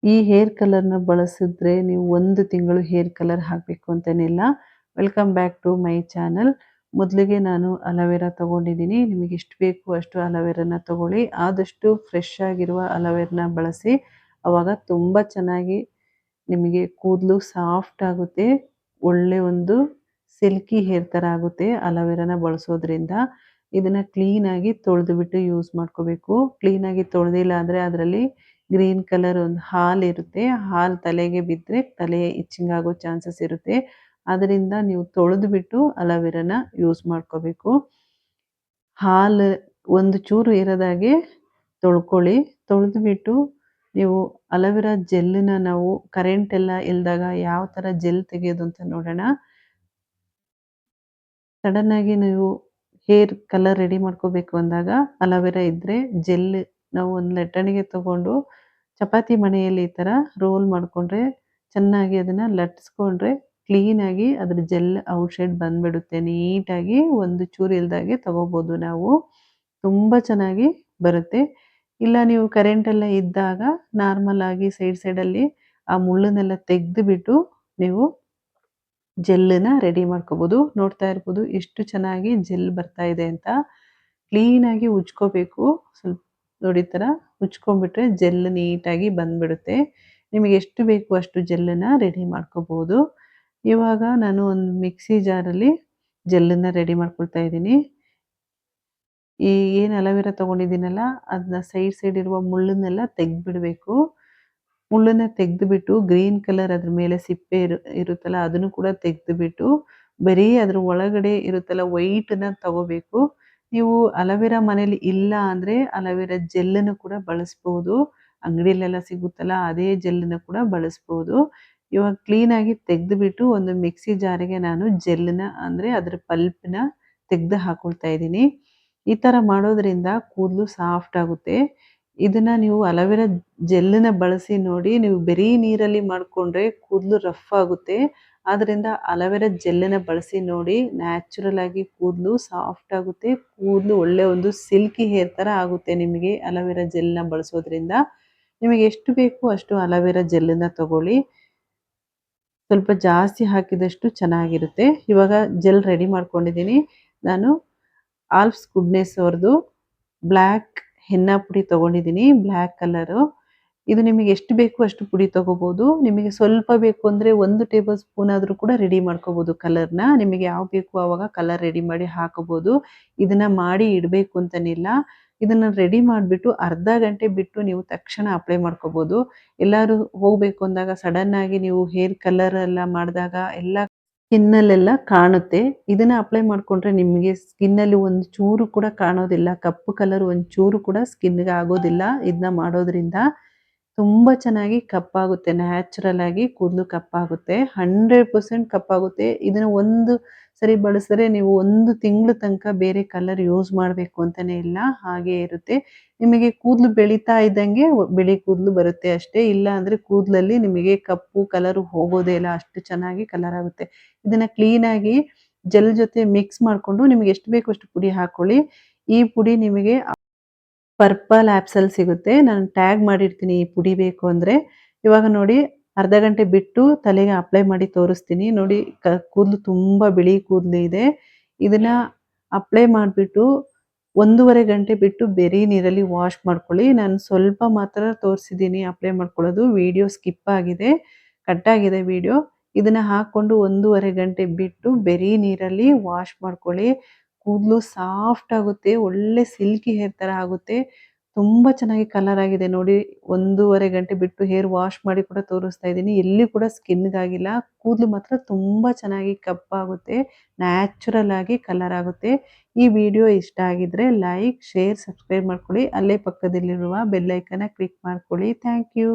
ಈ ಹೇರ್ ಕಲರ್‌ನ ಬಳಸಿದ್ರೆ ನೀವು 1 ತಿಂಗಳು ಹೇರ್ ಕಲರ್ ಹಾಕಬೇಕು ಅಂತೇನಿಲ್ಲ. Welcome back to my channel. ಮೊದಲಿಗೆ ನಾನು ಅಲೋವೆರಾ ತಗೊಂಡಿದ್ದೀನಿ. ನಿಮಗೆ ಎಷ್ಟು ಬೇಕು ಅಷ್ಟು ಅಲೋವೆರಾನ ತಗೊಳ್ಳಿ. ಆದಷ್ಟು ಫ್ರೆಶ್ ಆಗಿರುವ ಅಲೋವೆರಾನ ಬಳಸಿ. ಅವಾಗ ತುಂಬ ಚೆನ್ನಾಗಿ ನಿಮಗೆ ಕೂದಲು ಸಾಫ್ಟ್ ಆಗುತ್ತೆ. ಒಳ್ಳೆ ಒಂದು ಸಿಲ್ಕಿ ಹೇರ್ ಥರ ಆಗುತ್ತೆ ಅಲೋವೆರಾನ ಬಳಸೋದ್ರಿಂದ. ಇದನ್ನ ಕ್ಲೀನಾಗಿ ತೊಳೆದುಬಿಟ್ಟು ಯೂಸ್ ಮಾಡ್ಕೋಬೇಕು. ಕ್ಲೀನಾಗಿ ತೊಳೆದಿಲ್ಲ ಅಂದರೆ ಅದರಲ್ಲಿ ಗ್ರೀನ್ ಕಲರ್ ಒಂದು ಹಾಲಿರುತ್ತೆ. ಹಾಲು ತಲೆಗೆ ಬಿದ್ದರೆ ತಲೆ ಇಚ್ಚಿಂಗ್ ಆಗೋ ಚಾನ್ಸಸ್ ಇರುತ್ತೆ. ಅದರಿಂದ ನೀವು ತೊಳೆದುಬಿಟ್ಟು ಅಲೋವೆರಾನ ಯೂಸ್ ಮಾಡ್ಕೋಬೇಕು. ಹಾಲು ಒಂದು ಚೂರು ಇರದಾಗೆ ತೊಳ್ಕೊಳ್ಳಿ. ತೊಳೆದುಬಿಟ್ಟು ನೀವು ಅಲೋವೆರಾ ಜೆಲ್ಲನ್ನ ನಾವು ಕರೆಂಟ್ ಎಲ್ಲ ಇಲ್ದಾಗ ಯಾವ ಥರ ಜೆಲ್ ತೆಗೆಯೋದು ಅಂತ ನೋಡೋಣ. ಸಡನ್ನಾಗಿ ನೀವು ಹೇರ್ ಕಲರ್ ರೆಡಿ ಮಾಡ್ಕೋಬೇಕು ಅಂದಾಗ ಅಲೋವೆರಾ ಇದ್ದರೆ ಜೆಲ್ ನಾವು ಒಂದು ಲಟ್ಟಣಿಗೆ ತಗೊಂಡು ಚಪಾತಿ ಮಣೆಯಲ್ಲಿ ಈ ಥರ ರೋಲ್ ಮಾಡಿಕೊಂಡ್ರೆ ಚೆನ್ನಾಗಿ ಅದನ್ನು ಲಟ್ಟಿಸ್ಕೊಂಡ್ರೆ ಕ್ಲೀನಾಗಿ ಅದ್ರ ಜೆಲ್ ಔಟ್ಸೈಡ್ ಬಂದುಬಿಡುತ್ತೆ. ನೀಟಾಗಿ ಒಂದು ಚೂರು ಇಲ್ದಾಗೆ ತಗೋಬೋದು ನಾವು. ತುಂಬ ಚೆನ್ನಾಗಿ ಬರುತ್ತೆ. ಇಲ್ಲ ನೀವು ಕರೆಂಟೆಲ್ಲ ಇದ್ದಾಗ ನಾರ್ಮಲ್ ಆಗಿ ಸೈಡಲ್ಲಿ ಆ ಮುಳ್ಳನ್ನೆಲ್ಲ ತೆಗೆದುಬಿಟ್ಟು ನೀವು ಜೆಲ್ಲನ್ನ ರೆಡಿ ಮಾಡ್ಕೋಬೋದು. ನೋಡ್ತಾ ಇರ್ಬೋದು ಎಷ್ಟು ಚೆನ್ನಾಗಿ ಜೆಲ್ ಬರ್ತಾ ಇದೆ ಅಂತ. ಕ್ಲೀನಾಗಿ ಉಜ್ಕೋಬೇಕು. ಸ್ವಲ್ಪ ನೋಡಿ ಈ ಥರ ಉಜ್ಕೊಂಡ್ಬಿಟ್ರೆ ಜೆಲ್ ನೀಟಾಗಿ ಬಂದುಬಿಡುತ್ತೆ. ನಿಮಗೆ ಎಷ್ಟು ಬೇಕು ಅಷ್ಟು ಜೆಲ್ಲನ್ನ ರೆಡಿ ಮಾಡ್ಕೋಬೋದು. ಇವಾಗ ನಾನು ಒಂದು ಮಿಕ್ಸಿ ಜಾರಲ್ಲಿ ಜೆಲ್ಲನ್ನ ರೆಡಿ ಮಾಡ್ಕೊಳ್ತಾ ಇದ್ದೀನಿ. ಈ ಏನು ಅಲೋವೆರಾ ತೊಗೊಂಡಿದ್ದೀನಲ್ಲ ಅದನ್ನ ಸೈಡ್ ಇರುವ ಮುಳ್ಳನ್ನೆಲ್ಲ ತೆಗೆದುಬಿಡಬೇಕು. ಮುಳ್ಳನ್ನ ತೆಗೆದುಬಿಟ್ಟು ಗ್ರೀನ್ ಕಲರ್ ಅದ್ರ ಮೇಲೆ ಸಿಪ್ಪೆ ಇರುತ್ತಲ್ಲ ಅದನ್ನು ಕೂಡ ತೆಗೆದುಬಿಟ್ಟು ಬರೀ ಅದ್ರ ಒಳಗಡೆ ಇರುತ್ತಲ್ಲ ವೈಟನ್ನ ತಗೋಬೇಕು. ನೀವು ಅಲೋವೆರಾ ಮನೇಲಿ ಇಲ್ಲ ಅಂದರೆ ಅಲೋವೆರಾ ಜೆಲ್ಲನ್ನು ಕೂಡ ಬಳಸ್ಬೋದು. ಅಂಗಡಿಯಲ್ಲೆಲ್ಲ ಸಿಗುತ್ತಲ್ಲ ಅದೇ ಜೆಲ್ಲನ್ನು ಕೂಡ ಬಳಸ್ಬೋದು. ಇವಾಗ ಕ್ಲೀನಾಗಿ ತೆಗೆದುಬಿಟ್ಟು ಒಂದು ಮಿಕ್ಸಿ ಜಾರಿಗೆ ನಾನು ಜೆಲ್ಲನ್ನ ಅಂದರೆ ಅದ್ರ ಪಲ್ಪನ್ನ ತೆಗೆದು ಹಾಕ್ಕೊಳ್ತಾ ಇದ್ದೀನಿ. ಈ ಥರ ಮಾಡೋದ್ರಿಂದ ಕೂದಲು ಸಾಫ್ಟ್ ಆಗುತ್ತೆ. ಇದನ್ನ ನೀವು ಅಲೋವೆರಾ ಜೆಲ್ಲನ್ನ ಬಳಸಿ ನೋಡಿ. ನೀವು ಬರೀ ನೀರಲ್ಲಿ ಮಾಡಿಕೊಂಡ್ರೆ ಕೂದಲು ರಫ್ ಆಗುತ್ತೆ. ಆದ್ದರಿಂದ ಅಲೋವೆರಾ ಜೆಲ್ಲನ್ನ ಬಳಸಿ ನೋಡಿ. ನ್ಯಾಚುರಲ್ ಆಗಿ ಕೂದಲು ಸಾಫ್ಟ್ ಆಗುತ್ತೆ. ಕೂದಲು ಒಳ್ಳೆ ಒಂದು ಸಿಲ್ಕಿ ಹೇರ್ ಥರ ಆಗುತ್ತೆ ನಿಮಗೆ ಅಲೋವೆರಾ ಜೆಲ್ನ ಬಳಸೋದ್ರಿಂದ. ನಿಮಗೆ ಎಷ್ಟು ಬೇಕು ಅಷ್ಟು ಅಲೋವೆರಾ ಜೆಲ್ಲನ್ನ ತಗೊಳ್ಳಿ. ಸ್ವಲ್ಪ ಜಾಸ್ತಿ ಹಾಕಿದಷ್ಟು ಚೆನ್ನಾಗಿರುತ್ತೆ. ಇವಾಗ ಜೆಲ್ ರೆಡಿ ಮಾಡ್ಕೊಂಡಿದ್ದೀನಿ. ನಾನು ಆಲ್ಪ್ಸ್ ಗುಡ್ನೆಸ್ ಅವ್ರದ್ದು ಬ್ಲ್ಯಾಕ್ ಹೆನ್ನ ಪುಡಿ ತೊಗೊಂಡಿದ್ದೀನಿ, ಬ್ಲ್ಯಾಕ್ ಕಲರು. ಇದು ನಿಮಗೆ ಎಷ್ಟು ಬೇಕು ಅಷ್ಟು ಪುಡಿ ತೊಗೋಬೋದು. ನಿಮಗೆ ಸ್ವಲ್ಪ ಬೇಕು ಅಂದರೆ 1 ಟೇಬಲ್ ಸ್ಪೂನ್ ಆದರೂ ಕೂಡ ರೆಡಿ ಮಾಡ್ಕೋಬೋದು ಕಲರ್‌ನ. ನಿಮಗೆ ಯಾವ ಬೇಕು ಆವಾಗ ಕಲರ್ ರೆಡಿ ಮಾಡಿ ಹಾಕೋಬೋದು. ಇದನ್ನು ಮಾಡಿ ಇಡಬೇಕು ಅಂತನಿಲ್ಲ. ಇದನ್ನು ರೆಡಿ ಮಾಡಿಬಿಟ್ಟು ಅರ್ಧ ಗಂಟೆ ಬಿಟ್ಟು ನೀವು ತಕ್ಷಣ ಅಪ್ಲೈ ಮಾಡ್ಕೋಬೋದು. ಎಲ್ಲರೂ ಹೋಗಬೇಕು ಅಂದಾಗ ಸಡನ್ನಾಗಿ ನೀವು ಹೇರ್ ಕಲರ್ ಎಲ್ಲ ಮಾಡಿದಾಗ ಎಲ್ಲ ಸ್ಕಿನ್ನಲ್ಲೆಲ್ಲ ಕಾಣುತ್ತೆ. ಇದನ್ನ ಅಪ್ಲೈ ಮಾಡಿಕೊಂಡ್ರೆ ನಿಮಗೆ ಸ್ಕಿನ್ನಲ್ಲಿ ಒಂದು ಚೂರು ಕೂಡ ಕಾಣೋದಿಲ್ಲ. ಕಪ್ಪು ಕಲರ್ ಒಂದು ಚೂರು ಕೂಡ ಸ್ಕಿನ್‌ಗೆ ಆಗೋದಿಲ್ಲ. ಇದನ್ನ ಮಾಡೋದ್ರಿಂದ ತುಂಬ ಚೆನ್ನಾಗಿ ಕಪ್ಪಾಗುತ್ತೆ. ನ್ಯಾಚುರಲ್ ಆಗಿ ಕೂದಲು ಕಪ್ಪಾಗುತ್ತೆ. 100% ಕಪ್ಪಾಗುತ್ತೆ. ಇದನ್ನು ಒಂದು ಸರಿ ಬಳಸಿದ್ರೆ ನೀವು 1 ತಿಂಗಳು ತನಕ ಬೇರೆ ಕಲರ್ ಯೂಸ್ ಮಾಡಬೇಕು ಅಂತಲೇ ಇಲ್ಲ. ಹಾಗೇ ಇರುತ್ತೆ. ನಿಮಗೆ ಕೂದಲು ಬೆಳೀತಾ ಇದ್ದಂಗೆ ಬಿಳಿ ಕೂದಲು ಬರುತ್ತೆ ಅಷ್ಟೇ. ಇಲ್ಲ ಅಂದರೆ ಕೂದಲಲ್ಲಿ ನಿಮಗೆ ಕಪ್ಪು ಕಲರು ಹೋಗೋದೇ ಇಲ್ಲ. ಅಷ್ಟು ಚೆನ್ನಾಗಿ ಕಲರ್ ಆಗುತ್ತೆ. ಇದನ್ನು ಕ್ಲೀನಾಗಿ ಜೆಲ್ ಜೊತೆ ಮಿಕ್ಸ್ ಮಾಡಿಕೊಂಡು ನಿಮಗೆ ಎಷ್ಟು ಬೇಕು ಅಷ್ಟು ಪುಡಿ ಹಾಕ್ಕೊಳ್ಳಿ. ಈ ಪುಡಿ ನಿಮಗೆ ಪರ್ಪಲ್ ಆ್ಯಪ್ಸಲ್ಲಿ ಸಿಗುತ್ತೆ. ನಾನು ಟ್ಯಾಗ್ ಮಾಡಿರ್ತೀನಿ ಈ ಪುಡಿ ಬೇಕು ಅಂದರೆ. ಇವಾಗ ನೋಡಿ ಅರ್ಧ ಗಂಟೆ ಬಿಟ್ಟು ತಲೆಗೆ ಅಪ್ಲೈ ಮಾಡಿ ತೋರಿಸ್ತೀನಿ. ನೋಡಿ ಕೂದಲು ತುಂಬ ಬಿಳಿ ಕೂದಲು ಇದೆ. ಇದನ್ನು ಅಪ್ಲೈ ಮಾಡಿಬಿಟ್ಟು 1.5 ಗಂಟೆ ಬಿಟ್ಟು ಬರೀ ನೀರಲ್ಲಿ ವಾಶ್ ಮಾಡ್ಕೊಳ್ಳಿ. ನಾನು ಸ್ವಲ್ಪ ಮಾತ್ರ ತೋರಿಸಿದ್ದೀನಿ ಅಪ್ಲೈ ಮಾಡ್ಕೊಳ್ಳೋದು. ವಿಡಿಯೋ ಸ್ಕಿಪ್ ಆಗಿದೆ, ಕಟ್ಟಾಗಿದೆ ವಿಡಿಯೋ. ಇದನ್ನು ಹಾಕ್ಕೊಂಡು 1.5 ಗಂಟೆ ಬಿಟ್ಟು ಬರೀ ನೀರಲ್ಲಿ ವಾಶ್ ಮಾಡ್ಕೊಳ್ಳಿ. ಕೂದಲು ಸಾಫ್ಟ್ ಆಗುತ್ತೆ. ಒಳ್ಳೆ ಸಿಲ್ಕಿ ಹೇರ್ ಥರ ಆಗುತ್ತೆ. ತುಂಬ ಚೆನ್ನಾಗಿ ಕಲರ್ ಆಗಿದೆ ನೋಡಿ. 1.5 ಗಂಟೆ ಬಿಟ್ಟು ಹೇರ್ ವಾಶ್ ಮಾಡಿ ಕೂಡ ತೋರಿಸ್ತಾ ಇದ್ದೀನಿ. ಎಲ್ಲಿ ಕೂಡ ಸ್ಕಿನ್‌ಗಾಗಿಲ್ಲ. ಕೂದಲು ಮಾತ್ರ ತುಂಬ ಚೆನ್ನಾಗಿ ಕಪ್ಪಾಗುತ್ತೆ. ನ್ಯಾಚುರಲ್ ಆಗಿ ಕಲರ್ ಆಗುತ್ತೆ. ಈ ವಿಡಿಯೋ ಇಷ್ಟ ಆಗಿದ್ರೆ ಲೈಕ್, ಶೇರ್, ಸಬ್ಸ್ಕ್ರೈಬ್ ಮಾಡ್ಕೊಳ್ಳಿ. ಅಲ್ಲೇ ಪಕ್ಕದಲ್ಲಿರುವ ಬೆಲ್ ಐಕಾನ್ನ ಕ್ಲಿಕ್ ಮಾಡ್ಕೊಳ್ಳಿ. Thank you.